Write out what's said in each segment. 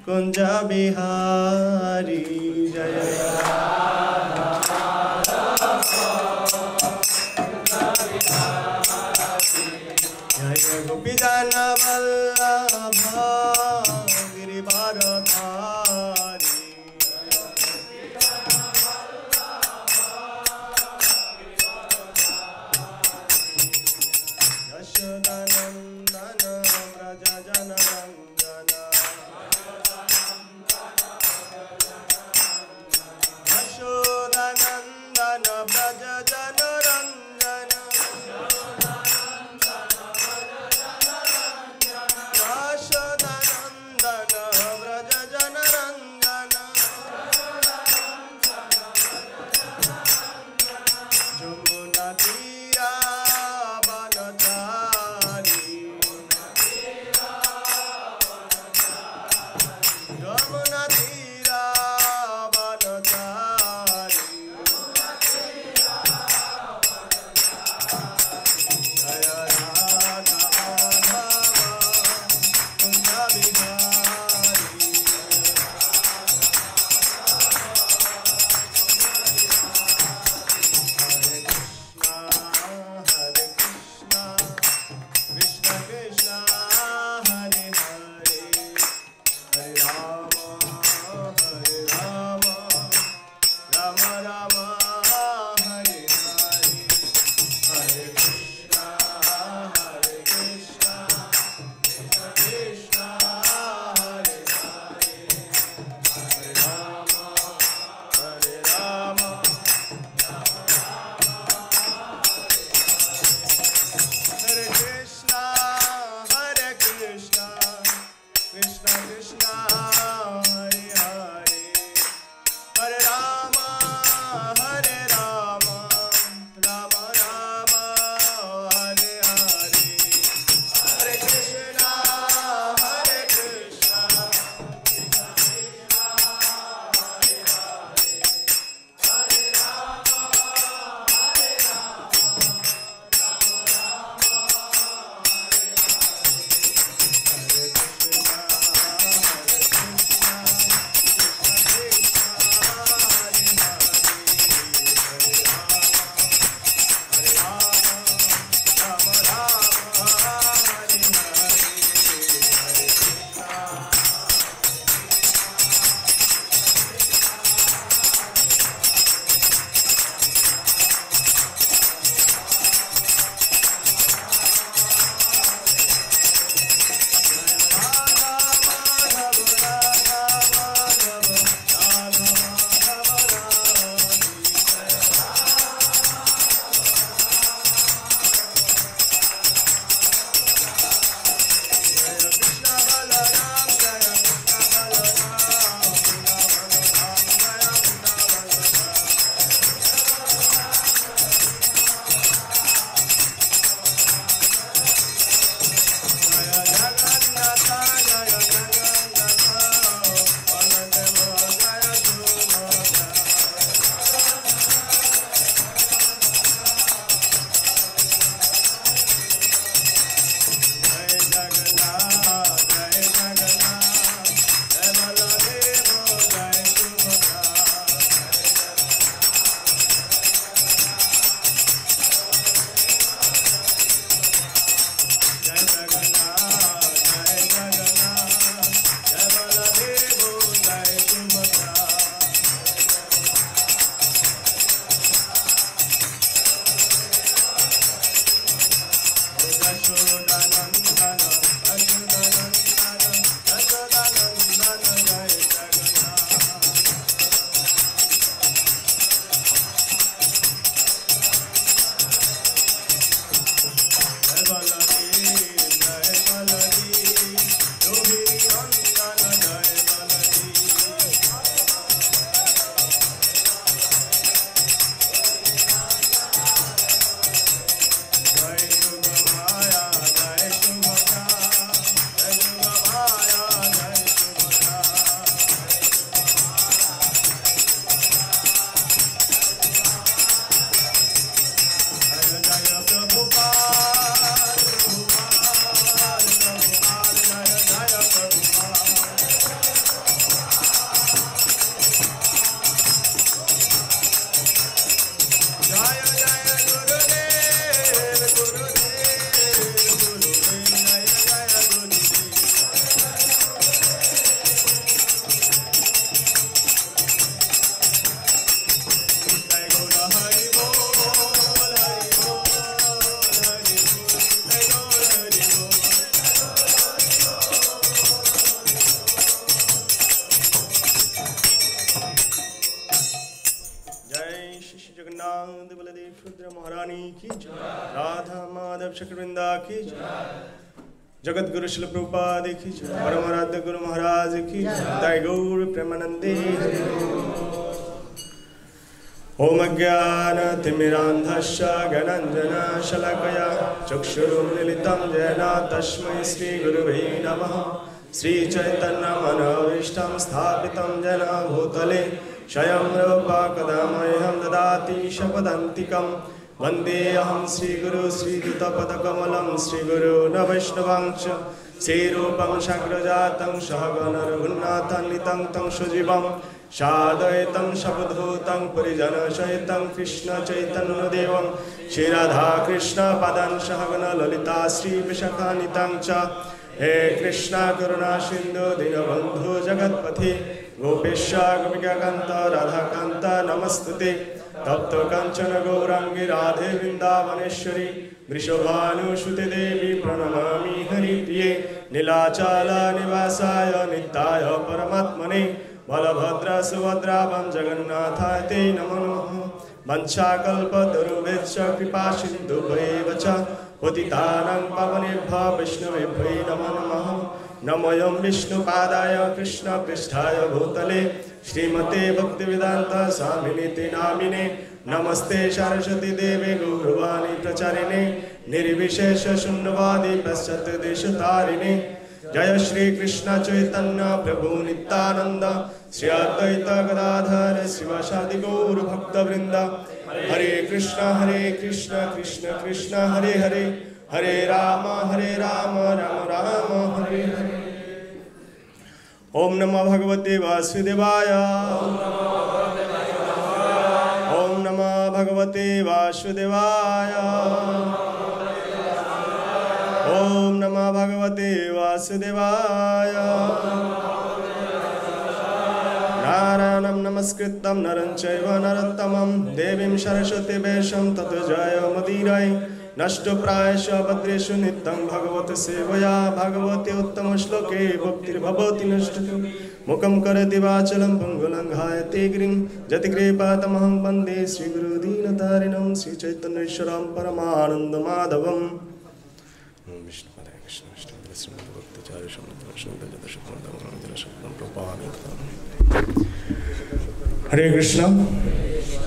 कुंज बिहारी जय जय गोपी जन वल्लभ गिरिवरधारी यशोदानंदन व्रज जन रंजन यशोदानंदन व्रज जन रंजन यशोदानंदन व्रज जन नंद बलदेव सुभद्रा महारानी की जय। राधा माधव शक्रवृंदा की जय। जगत गुरु शिल प्रभुपाद की जय। परमाराध्य गुरु महाराज की जय। जय गौर प्रेमानंदे हरि ओम अज्ञानतिमिरान्धस्य ज्ञानाञ्जनशलाकया चक्षुरुन्मीलितं येन तस्मै श्रीगुरुवे नमः। श्रीचैतन्यमनोभीष्टं स्थापितं येन भूतले स्वयं रूपा कदा मह्यं ददाति शपथान्तिकं। वन्देऽहं श्रीगुरु श्रीयुतपदकमलं श्रीगुरून् वैष्णवांश्च श्रीरूपं साग्रजातं सहगण रघुनाथान्वितं तं सजीवं साद्वैतं सवधूतं परिजनसहितं कृष्णचैतन्यदेवं श्रीराधाकृष्णपादान् सहगण ललिता श्रीविशाखान्वितं च। हे कृष्ण करुणा सिन्धु दीनबन्धु जगत्पथे गोपेश गोपिकान्त राधाकान्त नमस्तुते। तप्त कांचन गौरांगी राधे वृंदावनेश्वरी वृषभानुसुते देवी प्रणमामि हरिप्रिये। नीलाचल निवासाय नित्याय परमात्मने बलभद्र सुभद्रा जगन्नाथाय ते नमो नमः। वंशाकल्पतरुभ्यश्च कृपा सिन्धुभ्यैव च पतितानां पावनेभ्यो वैष्णवेभ्यो नमो नमः। नमोऽयं विष्णुपादाय कृष्णपृष्ठाय भूतले श्रीमते भक्तिवेदान्त स्वामिनिति नामिने। नमस्ते सरस्वती देवे गौरवाणी प्रचारिणे निर्विशेष शून्यवादी पश्चात्देशतारिणे। जय श्री कृष्ण चैतन्य प्रभु नित्यानंद श्री अद्वैत गदाधर शिवासादि गौर भक्तवृंद। हरे कृष्ण कृष्ण कृष्ण हरे हरे हरे राम राम राम हरे हरे। ओम नमो भगवते वासुदेवाय। ओम नमो भगवते वासुदेवाय। ओम नमो भगवते वासुदेवाय। नारायणं नमस्कृतं नरं चैव नरोत्तमं देवीं सरस्वतीं व्यासं ततो जयमुदीरये। नष्टप्रायेषु भद्रेषु नित्यं भगवत सेवया भगवते उत्तम श्लोके भक्तिर्भवति नष्टतु। मुखं करोति वाचालं पङ्गुलङ्घायते गिरिं यत्कृपातमहं वन्दे श्रीगुरुदीनतारिणं श्रीचैतन्येश्वरं परमानन्दमाधवम्। विष्णुपदाय कृष्ण हरे कृष्ण।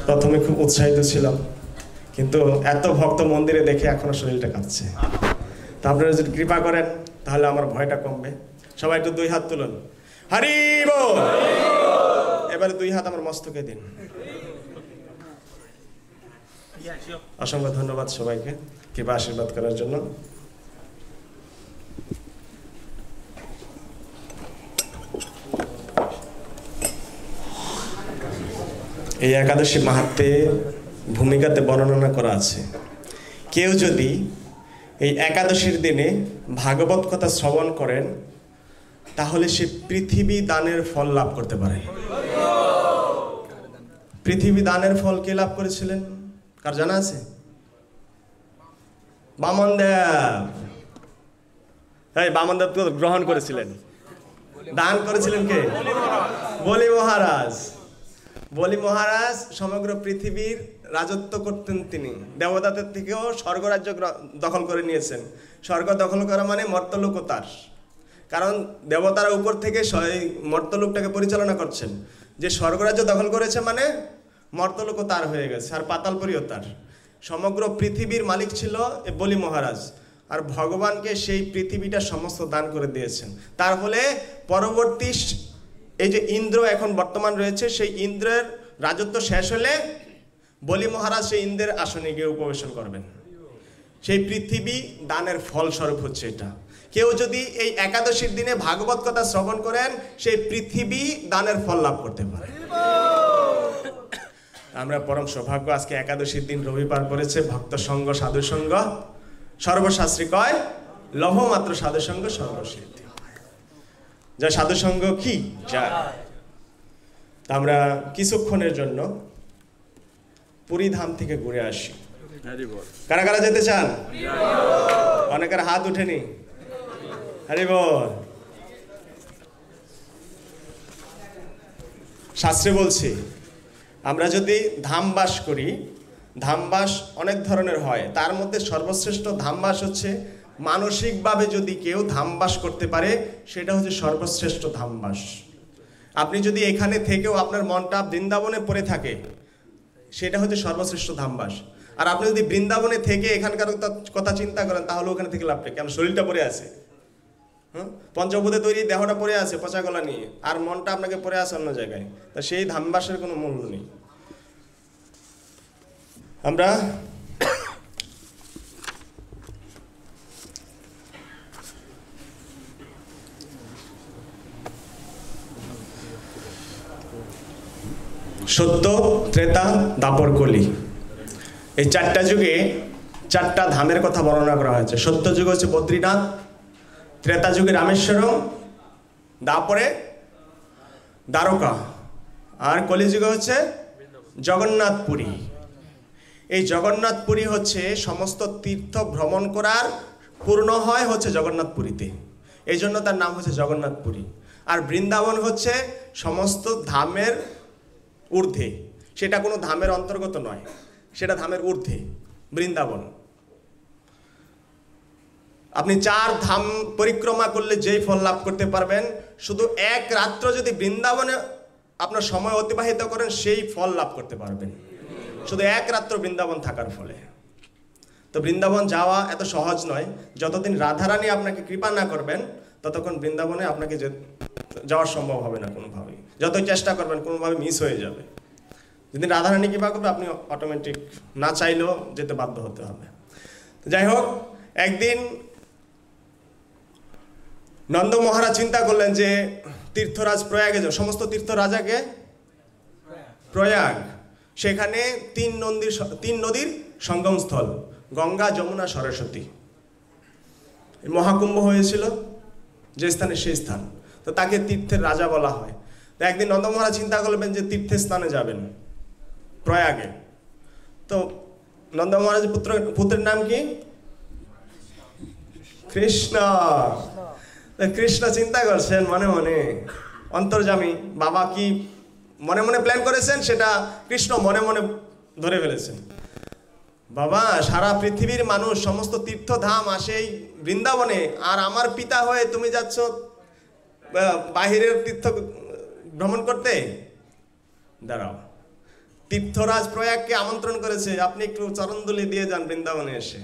प्रथमे खूब उत्साहित ছিলাম, কিন্তু এত ভক্ত মন্দিরে দেখে এখনো শরীরটা কাঁপছে। তা আপনারা যদি কৃপা করেন তাহলে আমার ভয়টা কমবে। সবাই একটু দুই হাত তুলুন, হরি বল। এবারে দুই হাত আমার মস্তকে দিন। অসংখ্য ধন্যবাদ সবাইকে কৃপা আশীর্বাদ করার জন্য। এই একাদশী মাহাত্ম্যে ভূমিকাতে বর্ণনা করা আছে, কেউ যদি এই একাদশীর দিনে ভাগবত কথা শ্রবণ করেন তাহলে সে পৃথিবী দানের ফল লাভ করতে পারে। পৃথিবী দানের ফল কে লাভ করেছিলেন কার জানা আছে? বামনদেব। এই বামনদেব তো গ্রহণ করেছিলেন, দান করেছিলেন কে? বলি মহারাজ। বলি মহারাজ সমগ্র পৃথিবীর রাজত্ব করতেন তিনি। দেবতাদের থেকেও স্বর্গরাজ্য দখল করে নিয়েছেন। স্বর্গ দখল করা মানে মর্তলোক তার, কারণ দেবতারা উপর থেকে মর্তলোকটাকে পরিচালনা করছেন। যে স্বর্গরাজ্য দখল করেছে মানে মর্তলোক তার হয়ে গেছে, আর পাতালপুরীও তার। সমগ্র পৃথিবীর মালিক ছিল বলি মহারাজ, আর ভগবানকে সেই পৃথিবীটা সমস্ত দান করে দিয়েছেন। তার ফলে পরবর্তী এই যে ইন্দ্র এখন বর্তমান রয়েছে, সেই ইন্দ্রের রাজত্ব শেষ হলে বলি মহারাজ সেই ইন্দ্রের আসনে গিয়ে উপবেশন করবেন। সেই পৃথিবী দানের ফলস্বরূপ হচ্ছে এটা। কেউ যদি এই একাদশীর দিনে ভাগবত কথা শ্রবণ করেন সেই পৃথিবী দানের ফল লাভ করতে পারে। আমরা পরম সৌভাগ্য, আজকে একাদশীর দিন রবিবার পড়েছে। ভক্ত সঙ্গ সাধু সঙ্গ সর্বশাস্ত্রী কয়, লভ মাত্র সাধু সঙ্গ সর্বসিদ্ধি। যা সাধু সঙ্গ কি যা। আমরা কিছুক্ষণের জন্য পুরী ধাম থেকে ঘুরে আসি। কারা কারা যেতে চান? অনেকের হাত উঠেনি। হরি বল। শাস্ত্রে বলছি আমরা যদি ধাম বাস করি ধামবাস অনেক ধরনের হয়, তার মধ্যে সর্বশ্রেষ্ঠ ধামবাস হচ্ছে মানসিকভাবে যদি কেউ ধামবাস করতে পারে সেটা হচ্ছে সর্বশ্রেষ্ঠ ধামবাস। আপনি যদি এখানে থেকেও আপনার মনটা বৃন্দাবনে পড়ে থাকে সেটা হচ্ছে সর্বশ্রেষ্ঠ ধামবাস। আর আপনি যদি বৃন্দাবনে থেকে এখানকার কথা চিন্তা করেন তাহলে ওখানে থেকে লাভ নেই, কেন শরীরটা পড়ে আছে, পঞ্চভূতে তৈরি দেহটা পড়ে আছে পচা গলা নিয়ে, আর মনটা আপনাকে পড়ে আছে অন্য জায়গায়, তা সেই ধামবাসের কোনো মূল্য নেই। আমরা সত্য, ত্রেতা, দাপর, কলি, এই চারটা যুগে চারটা ধামের কথা বর্ণনা করা হয়েছে। সত্য যুগ হচ্ছে বদ্রীনাথ, ত্রেতা যুগে রামেশ্বরম, দাপরে দ্বারকা, আর কলিযুগে হচ্ছে জগন্নাথপুরী। এই জগন্নাথপুরী হচ্ছে সমস্ত তীর্থ ভ্রমণ করার পূর্ণ হয় হচ্ছে জগন্নাথপুরীতে, এই জন্য তার নাম হচ্ছে জগন্নাথপুরী। আর বৃন্দাবন হচ্ছে সমস্ত ধামের ঊর্ধ্বে, সেটা কোনো ধামের অন্তর্গত নয়, সেটা ধামের ঊর্ধ্বে বৃন্দাবন। আপনি 4 ধাম পরিক্রমা করলে যেই ফল লাভ করতে পারবেন, শুধু এক রাত্র যদি বৃন্দাবনে আপনার সময় অতিবাহিত করেন সেই ফল লাভ করতে পারবেন, শুধু এক রাত্র বৃন্দাবন থাকার ফলে। তো বৃন্দাবন যাওয়া এত সহজ নয়, যতদিন রাধারানী আপনাকে কৃপা না করবেন ততক্ষণ বৃন্দাবনে আপনাকে যাওয়া সম্ভব হবে না কোনোভাবেই। যতই চেষ্টা করবেন কোনোভাবে মিস হয়ে যাবে। যদি রাধারানী কৃপা করবে আপনি অটোমেটিক না চাইলেও যেতে বাধ্য হতে হবে। যাই হোক, একদিন নন্দ মহারাজ চিন্তা করলেন যে তীর্থরাজ প্রয়াগে যাও, সমস্ত তীর্থ রাজাকে প্রয়াগ, সেখানে 3 নদীর সঙ্গমস্থল, গঙ্গা, যমুনা, সরস্বতী, মহাকুম্ভ হয়েছিল যে স্থানে সেই স্থান, তো তাকে তীর্থের রাজা বলা হয়। তো একদিন নন্দ মহারাজ চিন্তা করবেন যে তীর্থের স্থানে যাবেন প্রয়াগে। তো নন্দ মহারাজ পুত্রের নাম কি? কৃষ্ণ। কৃষ্ণ চিন্তা করছেন মনে মনে, অন্তর্যামী বাবা কি মনে মনে প্ল্যান করেছেন সেটা কৃষ্ণ মনে মনে ধরে ফেলেছেন। বাবা, সারা পৃথিবীর মানুষ সমস্ত তীর্থধাম আসে এই বৃন্দাবনে, আর আমার পিতা হয়ে তুমি যাচ্ছ বাহিরের তীর্থ ভ্রমণ করতে? দাঁড়াও, তীর্থরাজ প্রয়াগকে আমন্ত্রণ করেছে, আপনি একটু চরণদুলি দিয়ে যান বৃন্দাবনে এসে।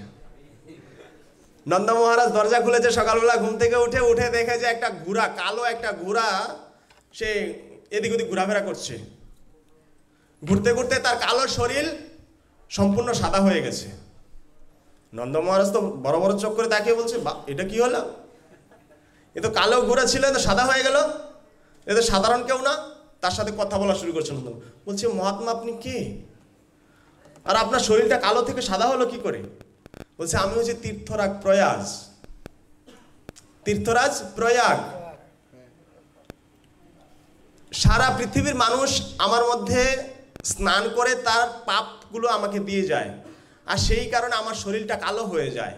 নন্দ মহারাজ দরজা খুলেছে সকালবেলা ঘুম থেকে উঠে দেখে যে একটা ঘোড়া, কালো একটা ঘোড়া, সে এদিক ওদিক ঘোরাফেরা করছে। ঘুরতে ঘুরতে তার কালো শরীর সম্পূর্ণ সাদা হয়ে গেছে। নন্দ মহারাজ তো বড় বড় চোখ করে তাকিয়ে বলছে, বা এটা কি হলো? এ তো কালো ঘোড়া ছিল, এ তো সাদা হয়ে গেল, এ তো সাধারণ কেউ না। তার সাথে কথা বলা শুরু করছে নন্দ, বলছে মহাত্মা আপনি কে, আর আপনার শরীরটা কালো থেকে সাদা হলো কি করে? বলছে আমি হচ্ছে তীর্থরাজ প্রয়াগ। তীর্থরাজ প্রয়াগ, সারা পৃথিবীর মানুষ আমার মধ্যে স্নান করে তার পাপগুলো আমাকে দিয়ে যায়, আর সেই কারণে আমার শরীরটা কালো হয়ে যায়।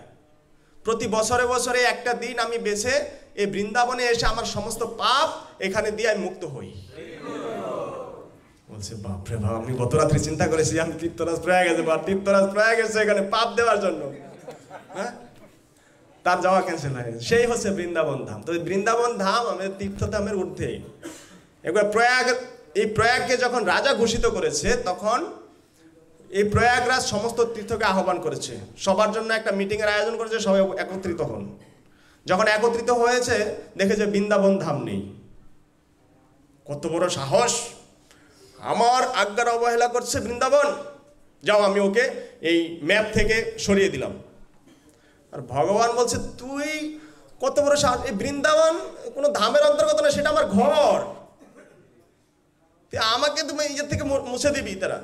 প্রতি বছরে বছরে একটা দিন আমি বেছে এই বৃন্দাবনে এসে আমার সমস্ত পাপ এখানে দিয়ে আমি মুক্ত হই। বলছে বাপরে বাপ, আমি গত রাত্রে চিন্তা করেছি আমি তীর্থরাজ প্রয়াগ গেছে, বা তীর্থরাজ প্রয়াগ গেছে এখানে পাপ দেওয়ার জন্য, হ্যাঁ, তার যাওয়া ক্যান্সেল হয়ে গেছে। সেই হচ্ছে বৃন্দাবন ধাম। তো বৃন্দাবন ধাম আমাদের তীর্থধামের ঊর্ধ্বে। এবার এই প্রয়াগকে যখন রাজা ঘোষিত করেছে তখন এই প্রয়াগরাজ সমস্ত তীর্থকে আহ্বান করেছে, সবার জন্য একটা মিটিংয়ের আয়োজন করেছে, সবাই একত্রিত হন। যখন একত্রিত হয়েছে দেখে যে বৃন্দাবন ধাম নেই। কত বড় সাহস, আমার আজ্ঞার অবহেলা করছে বৃন্দাবন, যাও আমি ওকে এই ম্যাপ থেকে সরিয়ে দিলাম। আর ভগবান বলছে তুই কত বড় সাহস, এই বৃন্দাবন কোনো ধামের অন্তর্গত না, সেটা আমার ঘর, আমাকে তুমি নিজের থেকে মুছে দিবি তারা।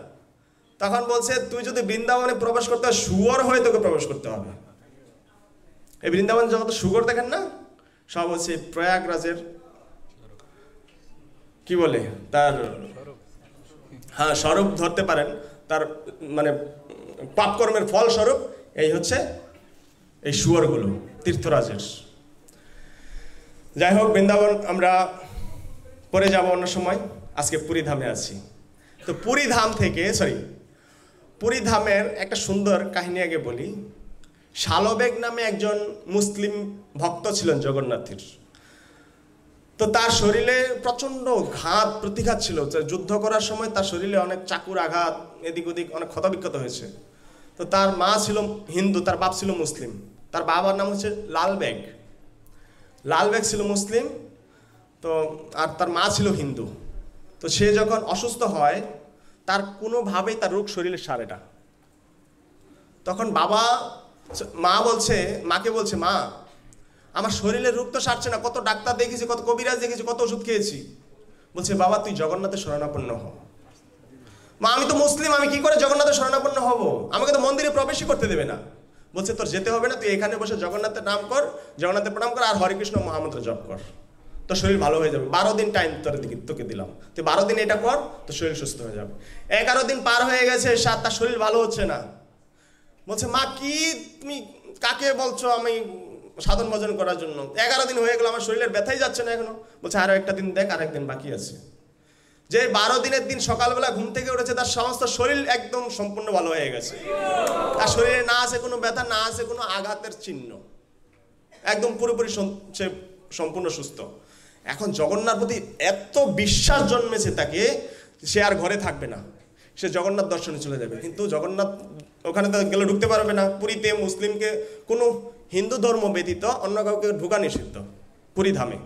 তখন বলছে তুই যদি বৃন্দাবনে প্রবেশ করতে হয় শুয়োর হয়ে তোকে প্রবেশ করতে হবে। এই বৃন্দাবন যত শুয়োর দেখেন না, সব হচ্ছে প্রয়াগরাজের কি বলে তার, হ্যাঁ, স্বরূপ ধরতে পারেন, তার মানে পাপকর্মের ফল স্বরূপ এই হচ্ছে এই শুয়োরগুলো তীর্থরাজের। যাই হোক, বৃন্দাবন আমরা পরে যাব অন্য সময়, আজকে পুরী ধামে আছি। তো পুরী ধাম থেকে পুরী ধামের একটা সুন্দর কাহিনী আগে বলি। শালবেগ নামে একজন মুসলিম ভক্ত ছিলেন জগন্নাথের। তো তার শরীরে প্রচণ্ড ঘাত প্রতিঘাত ছিল, যুদ্ধ করার সময় তার শরীরে অনেক চাকুর আঘাত, এদিক ওদিক অনেক ক্ষতবিক্ষত হয়েছে। তো তার মা ছিল হিন্দু, তার বাপ ছিল মুসলিম। তার বাবার নাম হচ্ছে লালবেগ। লালবেগ ছিল মুসলিম, তো আর তার মা ছিল হিন্দু। তো সে যখন অসুস্থ হয়, তার কোনোভাবেই তার রোগ শরীরে সারে না। তখন মাকে বলছে, মা আমার শরীরের রোগ তো সারছে না, কত ডাক্তার দেখেছি, কত কবিরাজ দেখেছি, কত ওষুধ খেয়েছি। বলছে, বাবা তুই জগন্নাথের শরণাপন্ন হ। মা আমি তো মুসলিম, আমি কি করে জগন্নাথের শরণাপন্ন হব? আমাকে তো মন্দিরে প্রবেশই করতে দেবে না। বলছে, তোর যেতে হবে না, তুই এখানে বসে জগন্নাথের নাম কর, জগন্নাথের প্রণাম কর, আর হরে কৃষ্ণ মহামন্ত্র জপ কর, তোর শরীর ভালো হয়ে যাবে। 12 দিন টাইম তোকে দিলাম, তুই 12 দিন এটা কর, তোর শরীর সুস্থ হয়ে যাবে। 11 দিন পার হয়ে গেছে, তার শরীর ভালো হচ্ছে না। বলছে, মা কি তুমি কাকে বলছো আমি সাধন ভজন করার জন্য? 11 দিন হয়ে গেল, আমার শরীরের ব্যথাই যাচ্ছে না এখনো। বলছে, আরো একটা দিন দেখ, আর একদিন বাকি আছে। যে 12 দিনের দিন সকালবেলা ঘুম থেকে উঠেছে, তার সমস্ত শরীর একদম সম্পূর্ণ ভালো হয়ে গেছে। তার শরীরে না আছে কোনো ব্যথা, না আছে কোনো আঘাতের চিহ্ন, একদম পুরোপুরি সে সম্পূর্ণ সুস্থ। এখন জগন্নাথ প্রতি এত বিশ্বাস জন্মেছে তাকে, সে আর ঘরে থাকবে না, সে জগন্নাথ দর্শনে চলে যাবে। কিন্তু জগন্নাথ ওখানে তো গেলে ঢুকতে পারবে না। পুরীতে মুসলিমকে কোনো হিন্দু ধর্ম ব্যতীত অন্য কাউকে ঢুকা নিষিদ্ধ পুরী ধামে।